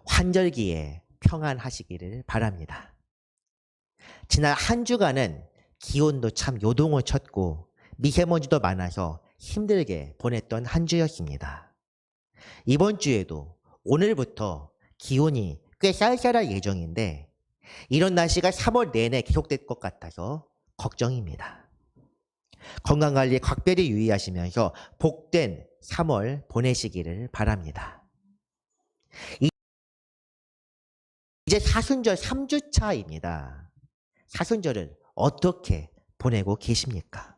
환절기에 평안하시기를 바랍니다. 지난 한 주간은 기온도 참 요동을 쳤고 미세먼지도 많아서 힘들게 보냈던 한 주였습니다. 이번 주에도 오늘부터 기온이 꽤 쌀쌀할 예정인데 이런 날씨가 3월 내내 계속될 것 같아서 걱정입니다. 건강관리에 각별히 유의하시면서 복된 3월 보내시기를 바랍니다. 이제 사순절 3주차입니다. 사순절을 어떻게 보내고 계십니까?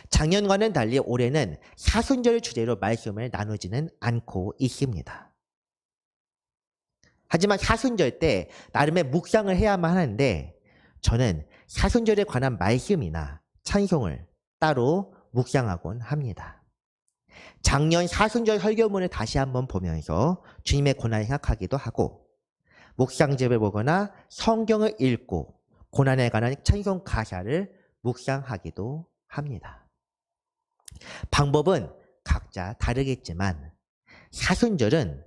작년과는 달리 올해는 사순절 주제로 말씀을 나누지는 않고 있습니다. 하지만 사순절 때 나름의 묵상을 해야만 하는데 저는 사순절에 관한 말씀이나 찬송을 따로 묵상하곤 합니다. 작년 사순절 설교문을 다시 한번 보면서 주님의 고난을 생각하기도 하고 묵상집을 보거나 성경을 읽고 고난에 관한 찬송 가사를 묵상하기도 합니다. 방법은 각자 다르겠지만 사순절은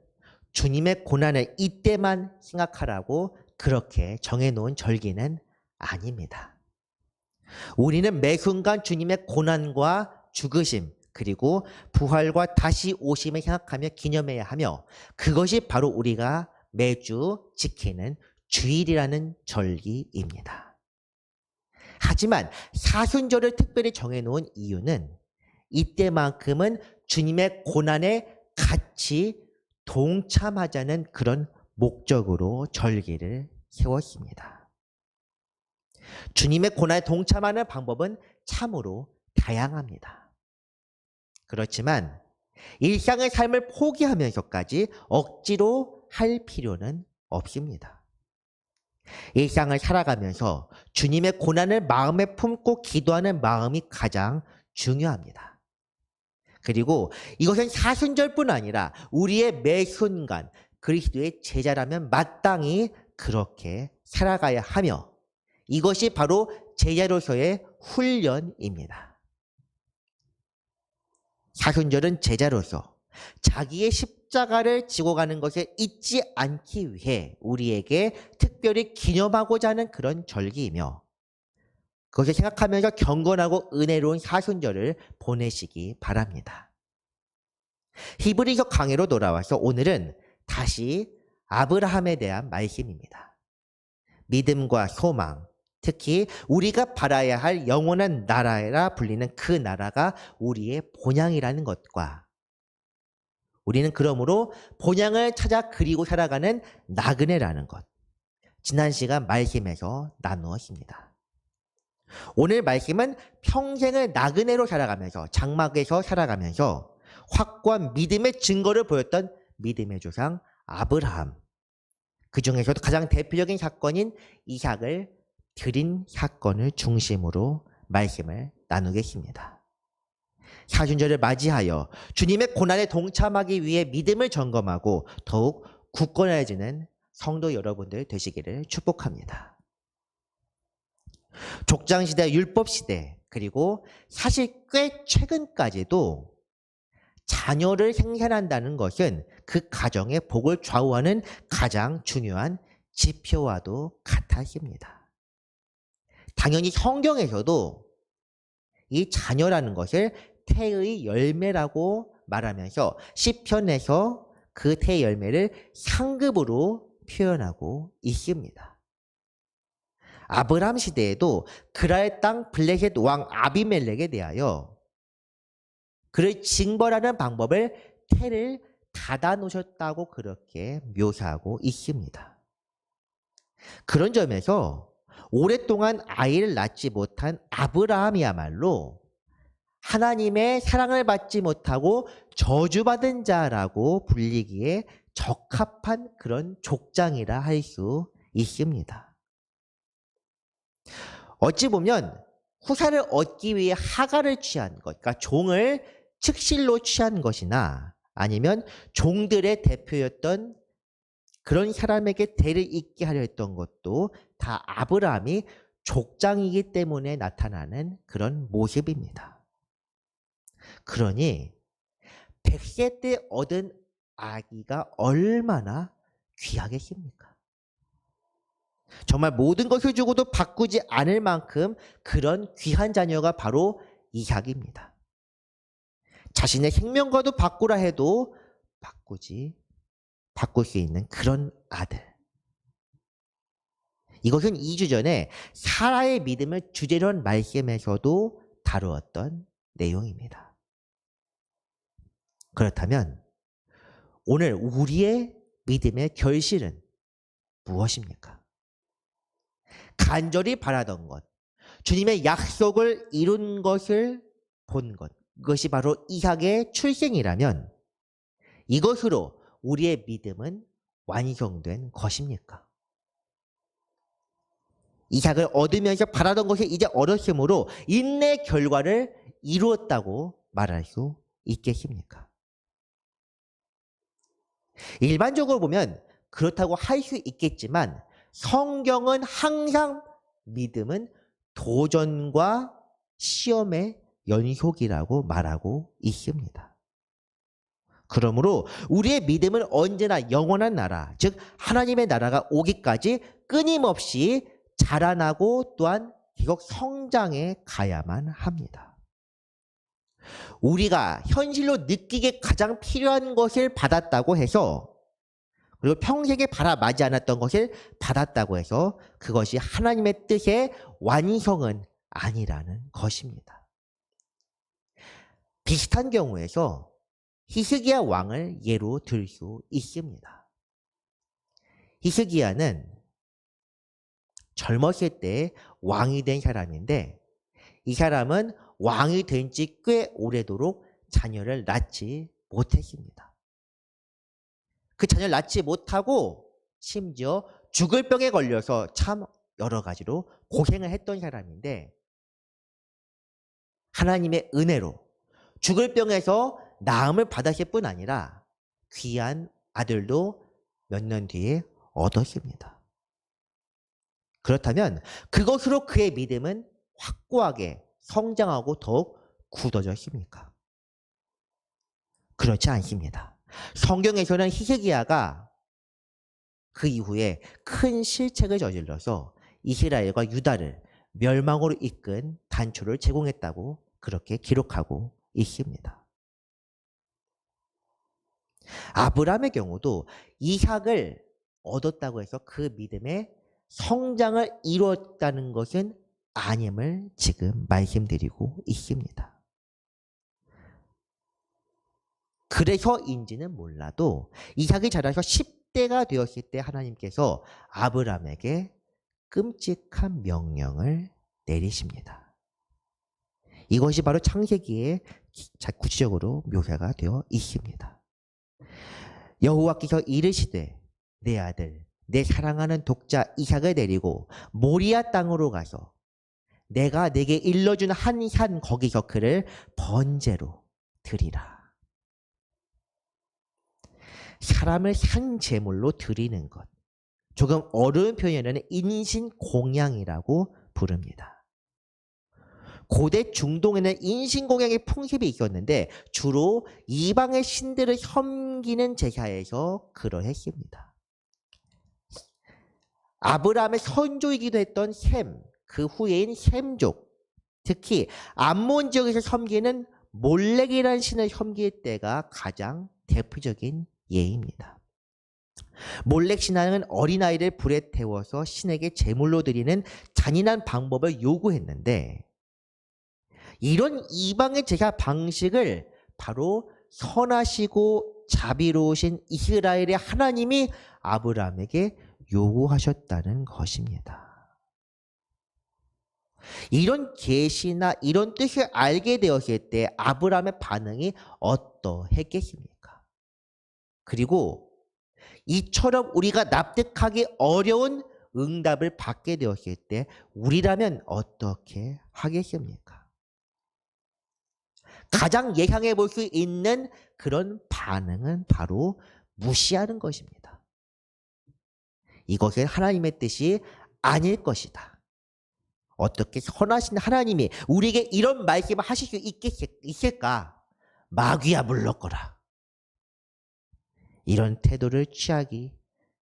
주님의 고난을 이때만 생각하라고 그렇게 정해놓은 절기는 아닙니다. 우리는 매 순간 주님의 고난과 죽으심 그리고 부활과 다시 오심을 생각하며 기념해야 하며 그것이 바로 우리가 매주 지키는 주일이라는 절기입니다. 하지만 사순절을 특별히 정해놓은 이유는 이때만큼은 주님의 고난에 같이 동참하자는 그런 목적으로 절기를 세웠습니다. 주님의 고난에 동참하는 방법은 참으로 다양합니다. 그렇지만 일상의 삶을 포기하면서까지 억지로 할 필요는 없습니다. 일상을 살아가면서 주님의 고난을 마음에 품고 기도하는 마음이 가장 중요합니다. 그리고 이것은 사순절뿐 아니라 우리의 매 순간 그리스도의 제자라면 마땅히 그렇게 살아가야 하며 이것이 바로 제자로서의 훈련입니다. 사순절은 제자로서 자기의 십자가를 지고 가는 것을 잊지 않기 위해 우리에게 특별히 기념하고자 하는 그런 절기이며 그것을 생각하면서 경건하고 은혜로운 사순절을 보내시기 바랍니다. 히브리서 강해로 돌아와서 오늘은 다시 아브라함에 대한 말씀입니다. 믿음과 소망, 특히 우리가 바라야 할 영원한 나라라 불리는 그 나라가 우리의 본향이라는 것과 우리는 그러므로 본향을 찾아 그리고 살아가는 나그네라는 것. 지난 시간 말씀에서 나누었습니다. 오늘 말씀은 평생을 나그네로 살아가면서 장막에서 살아가면서 확고한 믿음의 증거를 보였던 믿음의 조상 아브라함. 그 중에서도 가장 대표적인 사건인 이삭을 드린 사건을 중심으로 말씀을 나누겠습니다. 사순절을 맞이하여 주님의 고난에 동참하기 위해 믿음을 점검하고 더욱 굳건해지는 성도 여러분들 되시기를 축복합니다. 족장시대, 율법시대 그리고 사실 꽤 최근까지도 자녀를 생산한다는 것은 그 가정의 복을 좌우하는 가장 중요한 지표와도 같았습니다. 당연히 성경에서도 이 자녀라는 것을 태의 열매라고 말하면서 시편에서 그 태의 열매를 상급으로 표현하고 있습니다. 아브라함 시대에도 그랄 땅 블레셋 왕 아비멜렉에 대하여 그를 징벌하는 방법을 태를 닫아 놓으셨다고 그렇게 묘사하고 있습니다. 그런 점에서 오랫동안 아이를 낳지 못한 아브라함이야말로 하나님의 사랑을 받지 못하고 저주받은 자라고 불리기에 적합한 그런 족장이라 할 수 있습니다. 어찌 보면 후사를 얻기 위해 하가를 취한 것, 그러니까 종을 측실로 취한 것이나 아니면 종들의 대표였던 그런 사람에게 대를 잇게 하려 했던 것도 다 아브라함이 족장이기 때문에 나타나는 그런 모습입니다. 그러니 100세 때 얻은 아기가 얼마나 귀하겠습니까? 정말 모든 것을 주고도 바꾸지 않을 만큼 그런 귀한 자녀가 바로 이삭입니다. 자신의 생명과도 바꾸라 해도 바꿀 수 있는 그런 아들. 이것은 2주 전에 사라의 믿음을 주제로 한 말씀에서도 다루었던 내용입니다. 그렇다면 오늘 우리의 믿음의 결실은 무엇입니까? 간절히 바라던 것, 주님의 약속을 이룬 것을 본 것, 그것이 바로 이삭의 출생이라면 이것으로 우리의 믿음은 완성된 것입니까? 이삭을 얻으면서 바라던 것이 이제 얻었으므로 인내 결과를 이루었다고 말할 수 있겠습니까? 일반적으로 보면 그렇다고 할 수 있겠지만 성경은 항상 믿음은 도전과 시험의 연속이라고 말하고 있습니다. 그러므로 우리의 믿음은 언제나 영원한 나라, 즉 하나님의 나라가 오기까지 끊임없이 자라나고 또한 계속 성장해 가야만 합니다. 우리가 현실로 느끼기에 가장 필요한 것을 받았다고 해서, 그리고 평생에 바라마지 않았던 것을 받았다고 해서 그것이 하나님의 뜻의 완성은 아니라는 것입니다. 비슷한 경우에서 히스기야 왕을 예로 들 수 있습니다. 히스기야는 젊었을 때 왕이 된 사람인데 이 사람은 왕이 된 지 꽤 오래도록 자녀를 낳지 못했습니다. 그 자녀를 낳지 못하고 심지어 죽을 병에 걸려서 참 여러 가지로 고생을 했던 사람인데 하나님의 은혜로 죽을 병에서 나음을 받았을 뿐 아니라 귀한 아들도 몇 년 뒤에 얻었습니다. 그렇다면 그것으로 그의 믿음은 확고하게 성장하고 더욱 굳어졌습니까? 그렇지 않습니다. 성경에서는 히스기야가 그 이후에 큰 실책을 저질러서 이스라엘과 유다를 멸망으로 이끈 단초를 제공했다고 그렇게 기록하고 있습니다. 아브라함의 경우도 이삭을 얻었다고 해서 그 믿음의 성장을 이루었다는 것은 아님을 지금 말씀드리고 있습니다. 그래서인지는 몰라도 이삭이 자라서 10대가 되었을 때 하나님께서 아브라함에게 끔찍한 명령을 내리십니다. 이것이 바로 창세기에 구체적으로 묘사가 되어 있습니다. 여호와께서 이르시되 내 아들 내 사랑하는 독자 이삭을 데리고 모리아 땅으로 가서 내가 내게 일러준 한 산 거기서 그를 번제로 드리라. 사람을 산 제물로 드리는 것, 조금 어려운 표현에는 인신공양이라고 부릅니다. 고대 중동에는 인신공양의 풍습이 있었는데 주로 이방의 신들을 섬기는 제사에서 그러했습니다. 아브라함의 선조이기도 했던 셈, 그 후예인 셈족, 특히 암몬 지역에서 섬기는 몰렉이라는 신을 섬길 때가 가장 대표적인 예입니다. 몰렉 신앙은 어린아이를 불에 태워서 신에게 제물로 드리는 잔인한 방법을 요구했는데 이런 이방의 제사 방식을 바로 선하시고 자비로우신 이스라엘의 하나님이 아브라함에게 요구하셨다는 것입니다. 이런 계시나 이런 뜻을 알게 되었을 때 아브라함의 반응이 어떠했겠습니까? 그리고 이처럼 우리가 납득하기 어려운 응답을 받게 되었을 때 우리라면 어떻게 하겠습니까? 가장 예상해 볼 수 있는 그런 반응은 바로 무시하는 것입니다. 이것은 하나님의 뜻이 아닐 것이다. 어떻게 선하신 하나님이 우리에게 이런 말씀을 하실 수 있을까? 마귀야 물러거라. 이런 태도를 취하기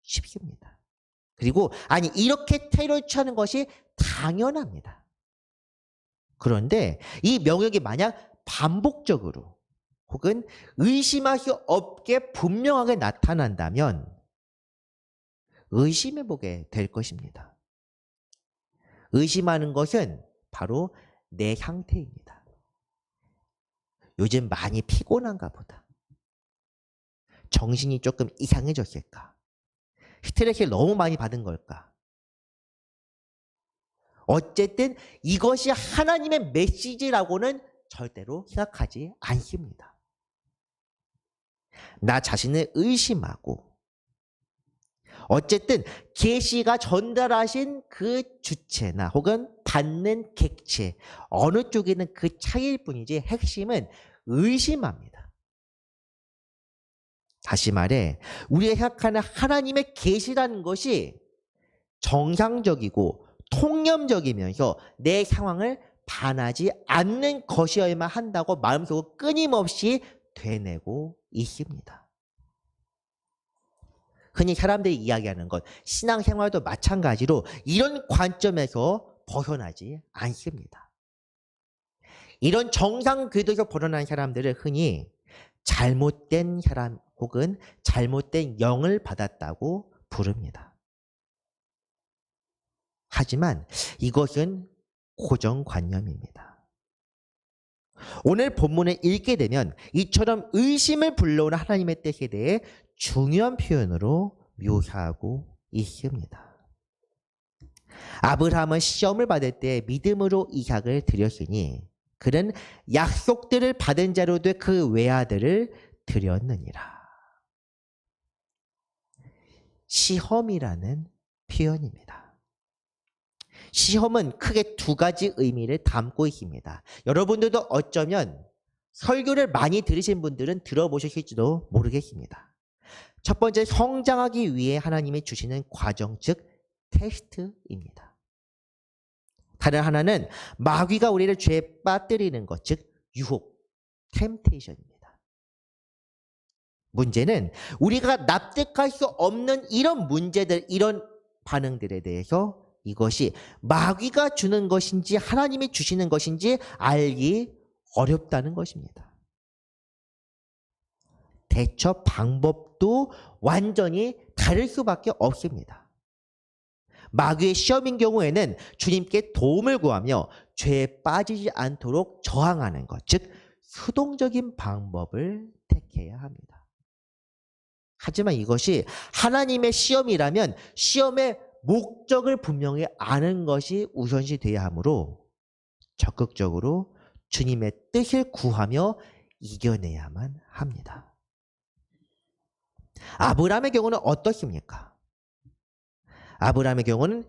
쉽습니다. 그리고 아니 이렇게 태도를 취하는 것이 당연합니다. 그런데 이 명령이 만약 반복적으로 혹은 의심할 수 없게 분명하게 나타난다면 의심해보게 될 것입니다. 의심하는 것은 바로 내 상태입니다. 요즘 많이 피곤한가 보다. 정신이 조금 이상해졌을까? 스트레스를 너무 많이 받은 걸까? 어쨌든 이것이 하나님의 메시지라고는 절대로 생각하지 않습니다. 나 자신을 의심하고 어쨌든 계시가 전달하신 그 주체나 혹은 받는 객체 어느 쪽에는 그 차이일 뿐이지 핵심은 의심합니다. 다시 말해 우리가 생각하는 하나님의 계시라는 것이 정상적이고 통념적이면서 내 상황을 반하지 않는 것이어야만 한다고 마음속으로 끊임없이 되뇌고 있습니다. 흔히 사람들이 이야기하는 것, 신앙생활도 마찬가지로 이런 관점에서 벗어나지 않습니다. 이런 정상 궤도에서 벗어난 사람들을 흔히 잘못된 사람 혹은 잘못된 영을 받았다고 부릅니다. 하지만 이것은 고정관념입니다. 오늘 본문을 읽게 되면 이처럼 의심을 불러오는 하나님의 뜻에 대해 중요한 표현으로 묘사하고 있습니다. 아브라함은 시험을 받을 때 믿음으로 이삭을 드렸으니 그는 약속들을 받은 자로 돼 그 외아들을 드렸느니라. 시험이라는 표현입니다. 시험은 크게 두 가지 의미를 담고 있습니다. 여러분들도 어쩌면 설교를 많이 들으신 분들은 들어보셨을지도 모르겠습니다. 첫 번째, 성장하기 위해 하나님이 주시는 과정, 즉 테스트입니다. 다른 하나는 마귀가 우리를 죄에 빠뜨리는 것, 즉 유혹, 템테이션입니다. 문제는 우리가 납득할 수 없는 이런 문제들, 이런 반응들에 대해서 이것이 마귀가 주는 것인지 하나님이 주시는 것인지 알기 어렵다는 것입니다. 대처 방법도 완전히 다를 수밖에 없습니다. 마귀의 시험인 경우에는 주님께 도움을 구하며 죄에 빠지지 않도록 저항하는 것, 즉 수동적인 방법을 택해야 합니다. 하지만 이것이 하나님의 시험이라면 시험의 목적을 분명히 아는 것이 우선시 되어야 하므로 적극적으로 주님의 뜻을 구하며 이겨내야만 합니다. 아브라함의 경우는 어떻습니까? 아브라함의 경우는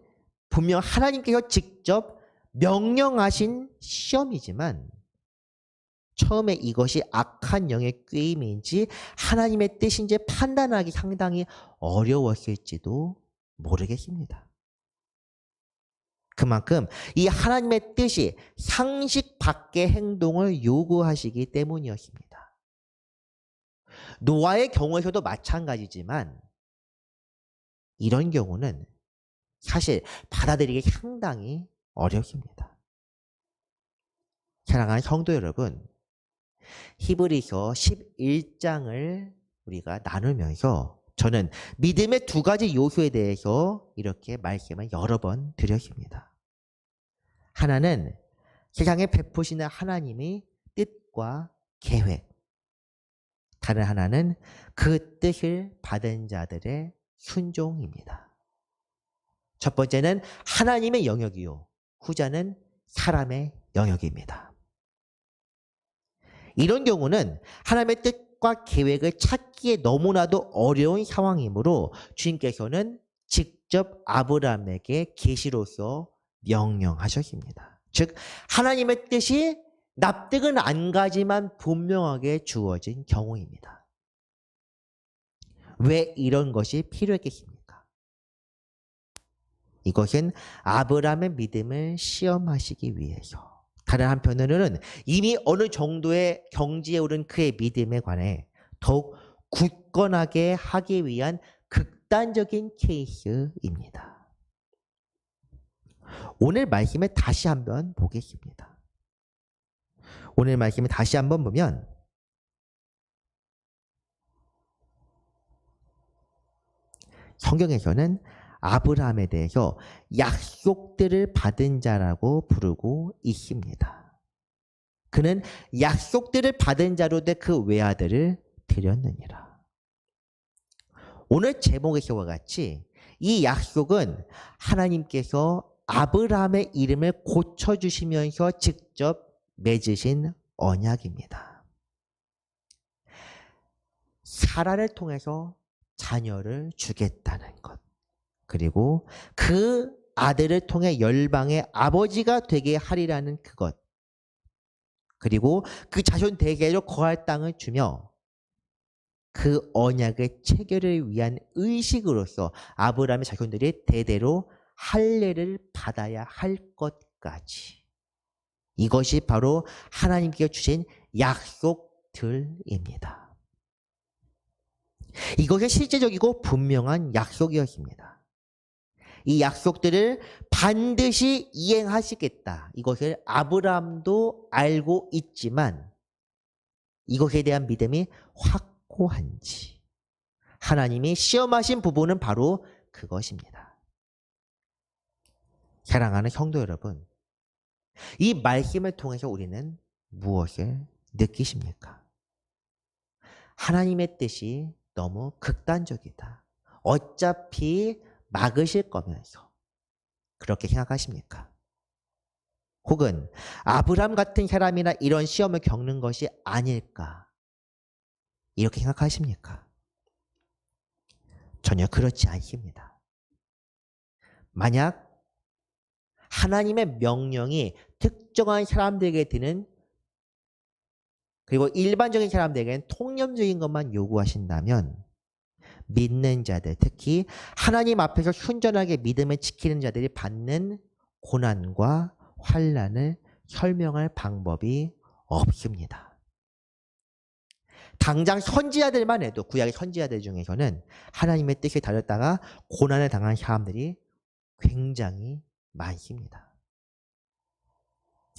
분명 하나님께서 직접 명령하신 시험이지만 처음에 이것이 악한 영의 꾀임인지 하나님의 뜻인지 판단하기 상당히 어려웠을지도 모르겠습니다. 그만큼 이 하나님의 뜻이 상식 밖의 행동을 요구하시기 때문이었습니다. 노아의 경우에서도 마찬가지지만 이런 경우는 사실 받아들이기 상당히 어렵습니다. 사랑하는 성도 여러분, 히브리서 11장을 우리가 나누면서 저는 믿음의 두 가지 요소에 대해서 이렇게 말씀을 여러 번 드렸습니다. 하나는 세상에 베푸시는 하나님의 뜻과 계획, 다른 하나는 그 뜻을 받은 자들의 순종입니다. 첫 번째는 하나님의 영역이요, 후자는 사람의 영역입니다. 이런 경우는 하나님의 뜻과 계획을 찾기에 너무나도 어려운 상황이므로 주님께서는 직접 아브라함에게 계시로서 명령하셨습니다. 즉 하나님의 뜻이 납득은 안 가지만 분명하게 주어진 경우입니다. 왜 이런 것이 필요했겠습니까? 이것은 아브라함의 믿음을 시험하시기 위해서, 다른 한편으로는 이미 어느 정도의 경지에 오른 그의 믿음에 관해 더욱 굳건하게 하기 위한 극단 극단적인 케이스입니다. 오늘 말씀을 다시 한번 보겠습니다. 오늘 말씀을 다시 한번 보면 성경에서는 아브라함에 대해서 약속들을 받은 자라고 부르고 있습니다. 그는 약속들을 받은 자로 돼 그 외아들을 드렸느니라. 오늘 제목에서와 같이 이 약속은 하나님께서 아브라함의 이름을 고쳐주시면서 직접 맺으신 언약입니다. 사라를 통해서 자녀를 주겠다는 것, 그리고 그 아들을 통해 열방의 아버지가 되게 하리라는 그것, 그리고 그 자손 대대로 거할 땅을 주며 그 언약의 체결을 위한 의식으로서 아브라함의 자손들이 대대로 할례를 받아야 할 것까지, 이것이 바로 하나님께서 주신 약속들입니다. 이것이 실제적이고 분명한 약속이었습니다. 이 약속들을 반드시 이행하시겠다, 이것을 아브라함도 알고 있지만 이것에 대한 믿음이 확고한지 하나님이 시험하신 부분은 바로 그것입니다. 사랑하는 성도 여러분, 이 말씀을 통해서 우리는 무엇을 느끼십니까? 하나님의 뜻이 너무 극단적이다, 어차피 막으실 거면서 그렇게 생각하십니까? 혹은 아브라함 같은 사람이나 이런 시험을 겪는 것이 아닐까, 이렇게 생각하십니까? 전혀 그렇지 않습니다. 만약 하나님의 명령이 특정한 사람들에게 드는, 그리고 일반적인 사람들에게는 통념적인 것만 요구하신다면 믿는 자들, 특히 하나님 앞에서 순전하게 믿음을 지키는 자들이 받는 고난과 환난을 설명할 방법이 없습니다. 당장 선지자들만 해도, 구약의 선지자들 중에서는 하나님의 뜻에 달렸다가 고난을 당한 사람들이 굉장히 많습니다.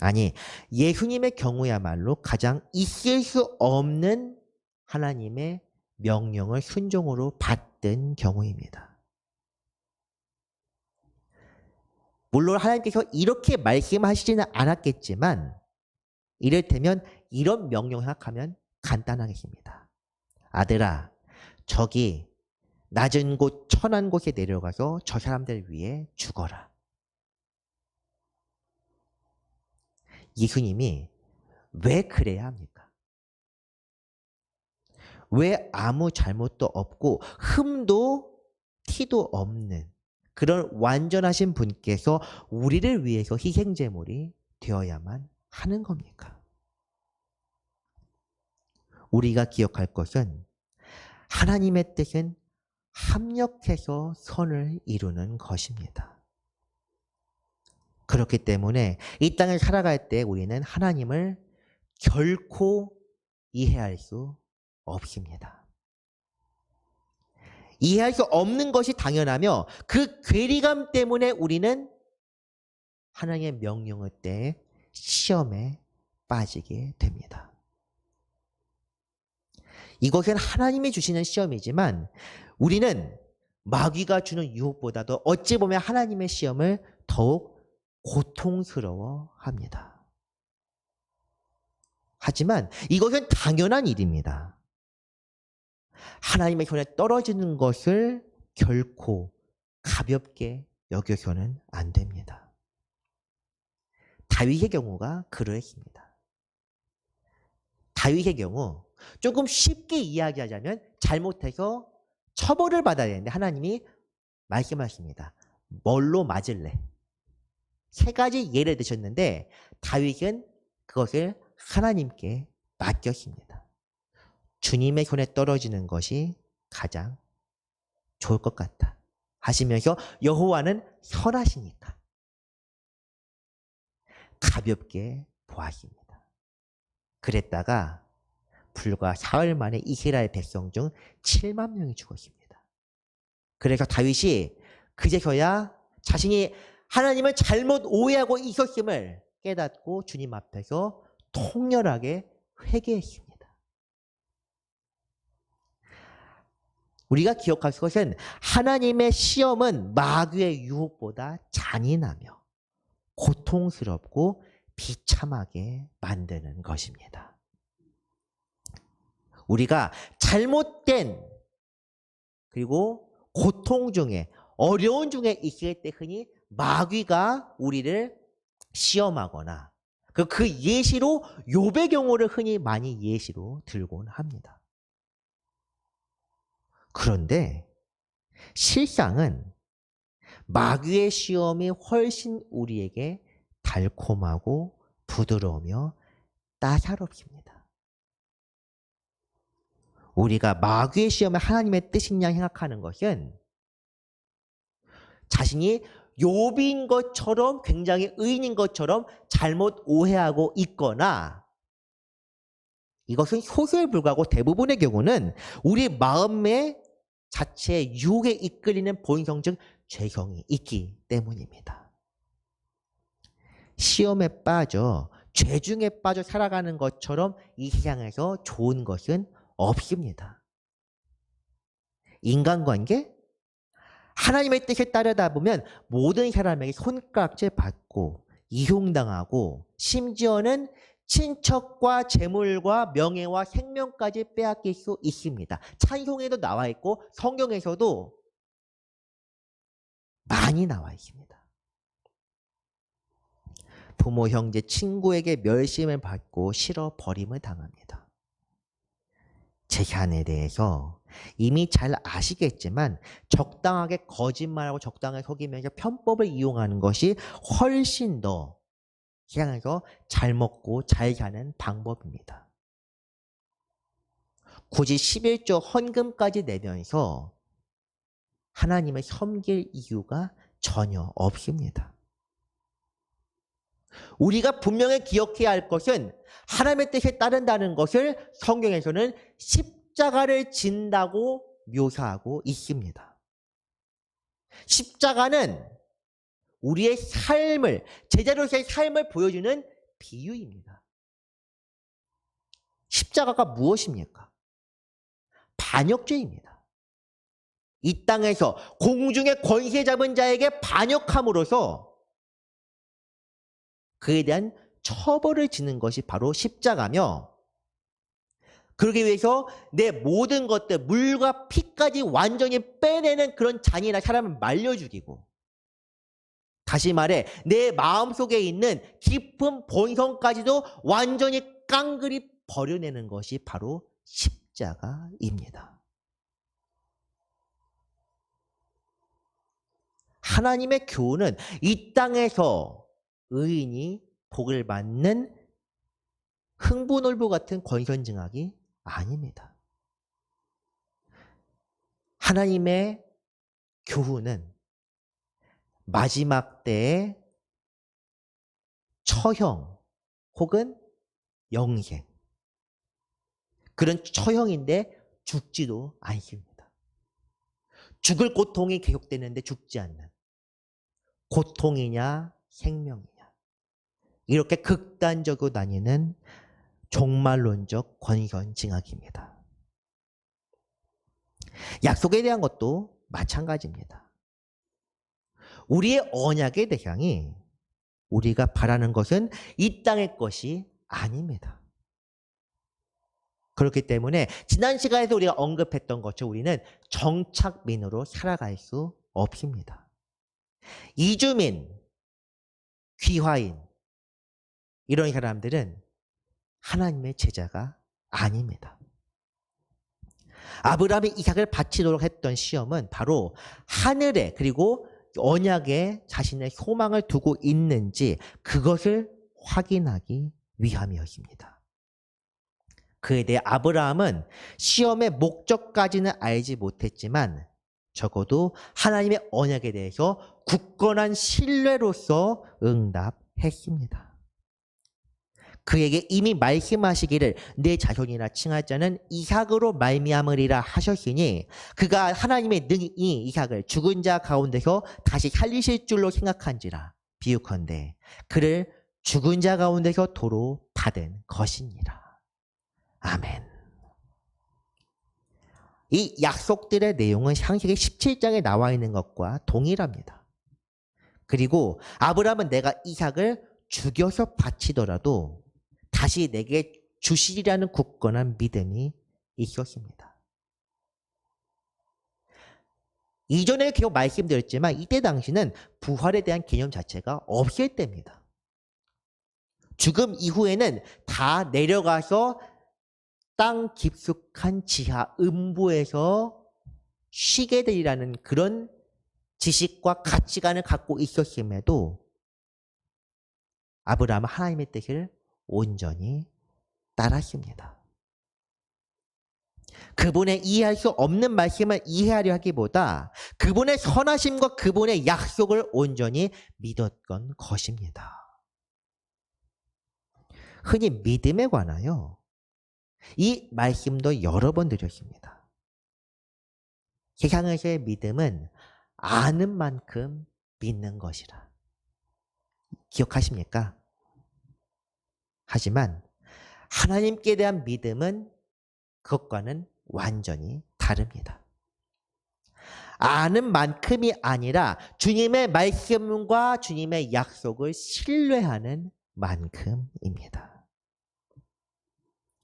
아니, 예수님의 경우야말로 가장 있을 수 없는 하나님의 명령을 순종으로 받던 경우입니다. 물론 하나님께서 이렇게 말씀하시지는 않았겠지만 이를테면 이런 명령 생각하면 간단하겠습니다. 아들아, 저기 낮은 곳 천한 곳에 내려가서 저 사람들 위해 죽어라. 예수님이 왜 그래야 합니까? 왜 아무 잘못도 없고 흠도 티도 없는 그런 완전하신 분께서 우리를 위해서 희생제물이 되어야만 하는 겁니까? 우리가 기억할 것은 하나님의 뜻은 합력해서 선을 이루는 것입니다. 그렇기 때문에 이 땅을 살아갈 때 우리는 하나님을 결코 이해할 수 없습니다. 이해할 수 없는 것이 당연하며 그 괴리감 때문에 우리는 하나님의 명령을 때 시험에 빠지게 됩니다. 이것은 하나님이 주시는 시험이지만 우리는 마귀가 주는 유혹보다도 어찌 보면 하나님의 시험을 더욱 고통스러워합니다. 하지만 이것은 당연한 일입니다. 하나님의 손에 떨어지는 것을 결코 가볍게 여겨서는 안 됩니다. 다윗의 경우가 그러했습니다. 다윗의 경우 조금 쉽게 이야기하자면 잘못해서 처벌을 받아야 되는데 하나님이 말씀하십니다. 뭘로 맞을래? 세 가지 예를 드셨는데 다윗은 그것을 하나님께 맡겼습니다. 주님의 손에 떨어지는 것이 가장 좋을 것 같다 하시면서 여호와는 선하시니까 가볍게 보았습니다. 그랬다가 불과 사흘 만에 이스라엘 백성 중 7만 명이 죽었습니다. 그래서 다윗이 그제서야 자신이 하나님을 잘못 오해하고 있었음을 깨닫고 주님 앞에서 통렬하게 회개했습니다. 우리가 기억할 것은 하나님의 시험은 마귀의 유혹보다 잔인하며 고통스럽고 비참하게 만드는 것입니다. 우리가 잘못된 그리고 고통 중에 어려운 중에 있을 때 흔히 마귀가 우리를 시험하거나 그 예시로 욥의 경우를 흔히 많이 예시로 들곤 합니다. 그런데 실상은 마귀의 시험이 훨씬 우리에게 달콤하고 부드러우며 따사롭습니다. 우리가 마귀의 시험을 하나님의 뜻이냐 생각하는 것은 자신이 욥인 것처럼 굉장히 의인인 것처럼 잘못 오해하고 있거나 이것은 소수에 불과하고 대부분의 경우는 우리 마음의 자체의 유혹에 이끌리는 본성적 죄성이 있기 때문입니다. 시험에 빠져 죄 중에 빠져 살아가는 것처럼 이 세상에서 좋은 것은 없습니다. 인간관계? 하나님의 뜻에 따르다 보면 모든 사람에게 손가락질 받고 이용당하고 심지어는 친척과 재물과 명예와 생명까지 빼앗길 수 있습니다. 찬송에도 나와 있고 성경에서도 많이 나와 있습니다. 부모, 형제, 친구에게 멸시를 받고 싫어버림을 당합니다. 재산에 대해서 이미 잘 아시겠지만 적당하게 거짓말하고 적당하게 속이면서 편법을 이용하는 것이 훨씬 더 세상에서 잘 먹고 잘 사는 방법입니다. 굳이 11조 헌금까지 내면서 하나님을 섬길 이유가 전혀 없습니다. 우리가 분명히 기억해야 할 것은 하나님의 뜻에 따른다는 것을 성경에서는 십자가를 진다고 묘사하고 있습니다. 십자가는 우리의 삶을, 제자로서의 삶을 보여주는 비유입니다. 십자가가 무엇입니까? 반역죄입니다. 이 땅에서 공중의 권세 잡은 자에게 반역함으로써 그에 대한 처벌을 지는 것이 바로 십자가며, 그러기 위해서 내 모든 것들, 물과 피까지 완전히 빼내는 그런 잔인한 사람을 말려 죽이고, 다시 말해 내 마음속에 있는 깊은 본성까지도 완전히 깡그리 버려내는 것이 바로 십자가입니다. 하나님의 교훈은 이 땅에서 의인이 복을 받는 흥부놀부 같은 권선징악이 아닙니다. 하나님의 교훈은 마지막 때의 처형 혹은 영생, 그런 처형인데 죽지도 않습니다. 죽을 고통이 계속되는데 죽지 않는, 고통이냐 생명이냐, 이렇게 극단적으로 나뉘는 종말론적 권선징악입니다. 약속에 대한 것도 마찬가지입니다. 우리의 언약의 대상이 우리가 바라는 것은 이 땅의 것이 아닙니다. 그렇기 때문에 지난 시간에도 우리가 언급했던 것처럼 우리는 정착민으로 살아갈 수 없습니다. 이주민, 귀화인, 이런 사람들은 하나님의 제자가 아닙니다. 아브라함이 이삭을 바치도록 했던 시험은 바로 하늘에 그리고 언약에 자신의 소망을 두고 있는지 그것을 확인하기 위함이었습니다. 그에 대해 아브라함은 시험의 목적까지는 알지 못했지만 적어도 하나님의 언약에 대해서 굳건한 신뢰로서 응답했습니다. 그에게 이미 말씀하시기를 내 자손이라 칭할 자는 이삭으로 말미암으리라 하셨으니 그가 하나님의 능히 이삭을 죽은 자 가운데서 다시 살리실 줄로 생각한지라. 비유컨대 그를 죽은 자 가운데서 도로 받은 것이니라. 아멘. 이 약속들의 내용은 창세기 17장에 나와 있는 것과 동일합니다. 그리고 아브라함은 내가 이삭을 죽여서 바치더라도 다시 내게 주시리라는 굳건한 믿음이 있었습니다. 이전에 계속 말씀드렸지만 이때 당시는 부활에 대한 개념 자체가 없을 때입니다. 죽음 이후에는 다 내려가서 땅 깊숙한 지하 음부에서 쉬게 되리라는 그런 지식과 가치관을 갖고 있었음에도 아브라함은 하나님의 뜻을 온전히 따랐습니다. 그분의 이해할 수 없는 말씀을 이해하려 하기보다 그분의 선하심과 그분의 약속을 온전히 믿었던 것입니다. 흔히 믿음에 관하여 이 말씀도 여러 번 드렸습니다. 세상에서의 믿음은 아는 만큼 믿는 것이라. 기억하십니까? 하지만 하나님께 대한 믿음은 그것과는 완전히 다릅니다. 아는 만큼이 아니라 주님의 말씀과 주님의 약속을 신뢰하는 만큼입니다.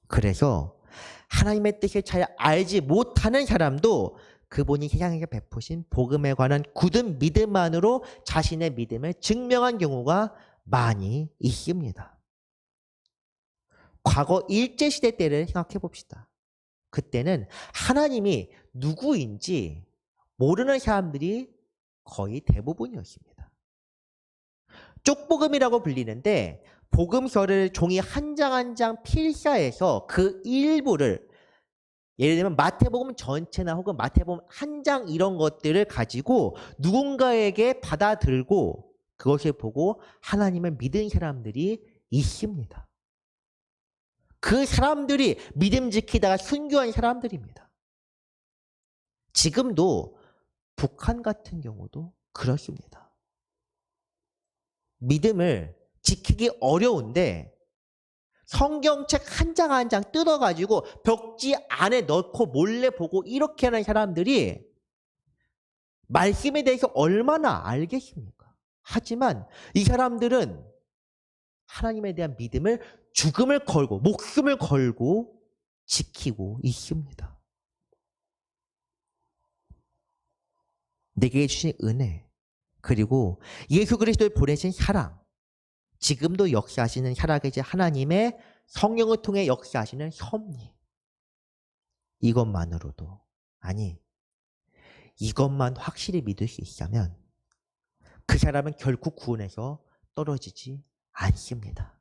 그래서 하나님의 뜻을 잘 알지 못하는 사람도 그분이 세상에게 베푸신 복음에 관한 굳은 믿음만으로 자신의 믿음을 증명한 경우가 많이 있습니다. 과거 일제시대 때를 생각해 봅시다. 그때는 하나님이 누구인지 모르는 사람들이 거의 대부분이었습니다. 쪽복음이라고 불리는데 복음서를 종이 한 장 한 장 필사해서 그 일부를 예를 들면 마태복음 전체나 혹은 마태복음 한 장 이런 것들을 가지고 누군가에게 받아들고 그것을 보고 하나님을 믿은 사람들이 있습니다. 그 사람들이 믿음 지키다가 순교한 사람들입니다. 지금도 북한 같은 경우도 그렇습니다. 믿음을 지키기 어려운데 성경책 한 장 한 장 뜯어가지고 벽지 안에 넣고 몰래 보고 이렇게 하는 사람들이 말씀에 대해서 얼마나 알겠습니까? 하지만 이 사람들은 하나님에 대한 믿음을 죽음을 걸고 목숨을 걸고 지키고 있습니다. 내게 주신 은혜 그리고 예수 그리스도를 보내신 사랑 지금도 역사하시는 살아계신 하나님의 성령을 통해 역사하시는 섭리 이것만으로도 아니 이것만 확실히 믿을 수 있다면 그 사람은 결국 구원에서 떨어지지 않습니다.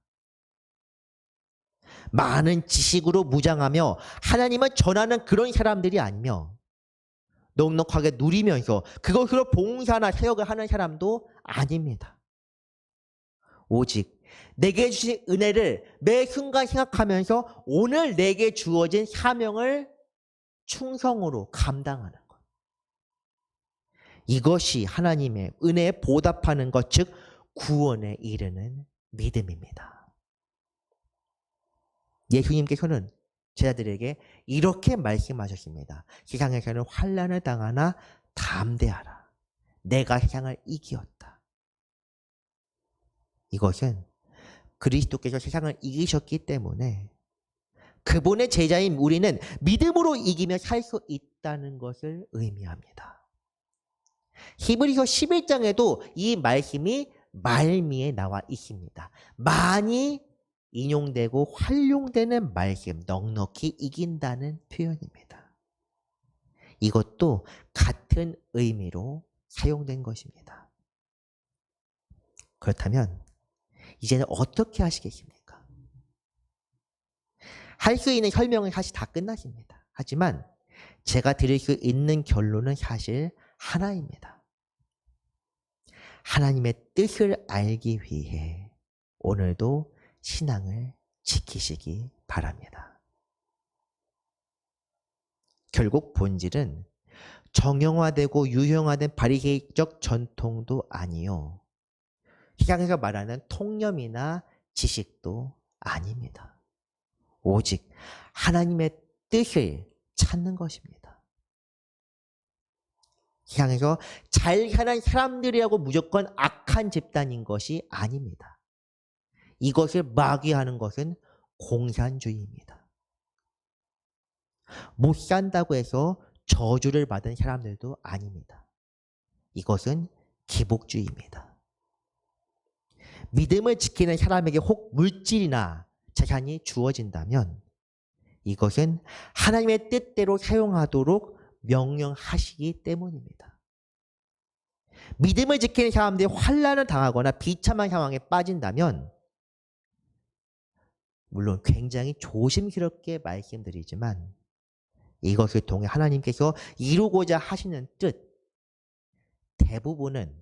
많은 지식으로 무장하며 하나님을 전하는 그런 사람들이 아니며 넉넉하게 누리면서 그것으로 봉사나 사역을 하는 사람도 아닙니다. 오직 내게 주신 은혜를 매 순간 생각하면서 오늘 내게 주어진 사명을 충성으로 감당하는 것. 이것이 하나님의 은혜에 보답하는 것, 즉 구원에 이르는 믿음입니다. 예수님께서는 제자들에게 이렇게 말씀하셨습니다. 세상에서는 환난을 당하나 담대하라. 내가 세상을 이기었다. 이것은 그리스도께서 세상을 이기셨기 때문에 그분의 제자인 우리는 믿음으로 이기며 살 수 있다는 것을 의미합니다. 히브리서 11장에도 이 말씀이 말미에 나와 있습니다. 많이 인용되고 활용되는 말씀, 넉넉히 이긴다는 표현입니다. 이것도 같은 의미로 사용된 것입니다. 그렇다면 이제는 어떻게 하시겠습니까? 할 수 있는 설명은 사실 다 끝났습니다. 하지만 제가 드릴 수 있는 결론은 사실 하나입니다. 하나님의 뜻을 알기 위해 오늘도 신앙을 지키시기 바랍니다. 결국 본질은 정형화되고 유형화된 바리새인적 전통도 아니요, 세상에서 말하는 통념이나 지식도 아닙니다. 오직 하나님의 뜻을 찾는 것입니다. 세상에서 잘 사는 사람들이라고 무조건 악한 집단인 것이 아닙니다. 이것을 마귀하는 것은 공산주의입니다. 못 산다고 해서 저주를 받은 사람들도 아닙니다. 이것은 기복주의입니다. 믿음을 지키는 사람에게 혹 물질이나 재산이 주어진다면 이것은 하나님의 뜻대로 사용하도록 명령하시기 때문입니다. 믿음을 지키는 사람들이 환난을 당하거나 비참한 상황에 빠진다면, 물론 굉장히 조심스럽게 말씀드리지만 이것을 통해 하나님께서 이루고자 하시는 뜻, 대부분은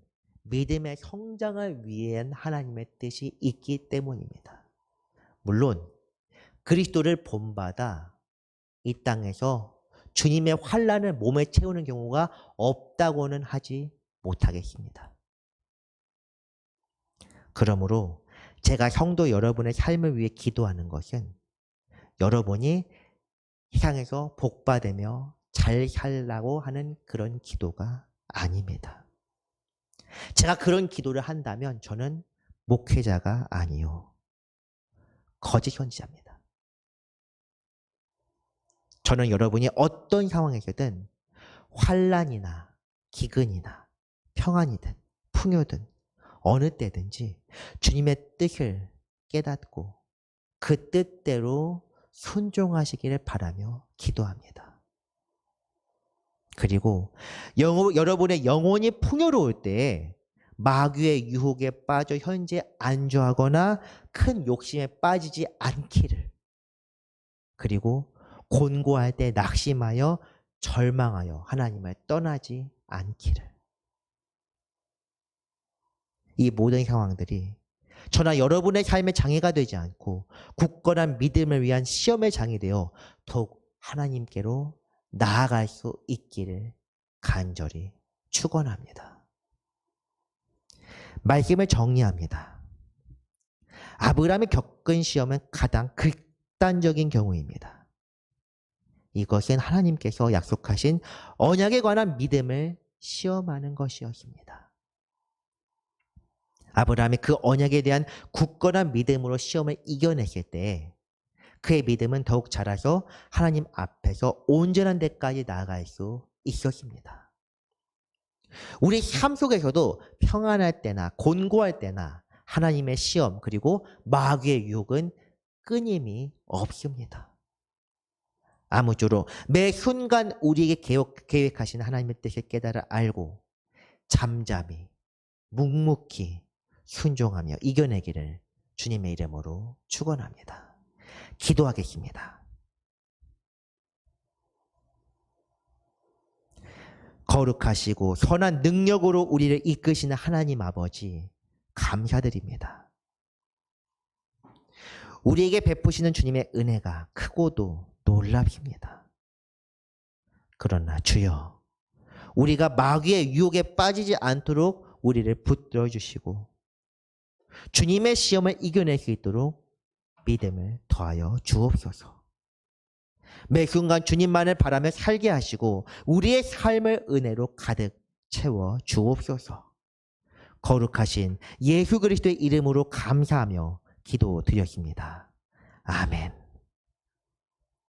믿음의 성장을 위한 하나님의 뜻이 있기 때문입니다. 물론 그리스도를 본받아 이 땅에서 주님의 환난을 몸에 채우는 경우가 없다고는 하지 못하겠습니다. 그러므로 제가 성도 여러분의 삶을 위해 기도하는 것은 여러분이 세상에서 복받으며 잘 살라고 하는 그런 기도가 아닙니다. 제가 그런 기도를 한다면 저는 목회자가 아니요, 거짓 선지자입니다. 저는 여러분이 어떤 상황에서든 환난이나 기근이나 평안이든 풍요든 어느 때든지 주님의 뜻을 깨닫고 그 뜻대로 순종하시기를 바라며 기도합니다. 그리고 여러분의 영혼이 풍요로울 때 마귀의 유혹에 빠져 현재 안주하거나 큰 욕심에 빠지지 않기를, 그리고 곤고할 때 낙심하여 절망하여 하나님을 떠나지 않기를. 이 모든 상황들이 저나 여러분의 삶의 장애가 되지 않고 굳건한 믿음을 위한 시험의 장이 되어 더욱 하나님께로 나아갈 수 있기를 간절히 축원합니다. 말씀을 정리합니다. 아브라함이 겪은 시험은 가장 극단적인 경우입니다. 이것은 하나님께서 약속하신 언약에 관한 믿음을 시험하는 것이었습니다. 아브라함이 그 언약에 대한 굳건한 믿음으로 시험을 이겨냈을 때 그의 믿음은 더욱 자라서 하나님 앞에서 온전한 데까지 나아갈 수 있었습니다. 우리 삶 속에서도 평안할 때나 곤고할 때나 하나님의 시험 그리고 마귀의 유혹은 끊임이 없습니다. 아무쪼록 매 순간 우리에게 계획하신 하나님의 뜻을 깨달아 알고 잠잠히 묵묵히 순종하며 이겨내기를 주님의 이름으로 축원합니다. 기도하겠습니다. 거룩하시고 선한 능력으로 우리를 이끄시는 하나님 아버지, 감사드립니다. 우리에게 베푸시는 주님의 은혜가 크고도 놀랍습니다. 그러나 주여, 우리가 마귀의 유혹에 빠지지 않도록 우리를 붙들어 주시고 주님의 시험을 이겨낼 수 있도록 믿음을 더하여 주옵소서. 매 순간 주님만을 바라며 살게 하시고 우리의 삶을 은혜로 가득 채워 주옵소서. 거룩하신 예수 그리스도의 이름으로 감사하며 기도드렸습니다. 아멘.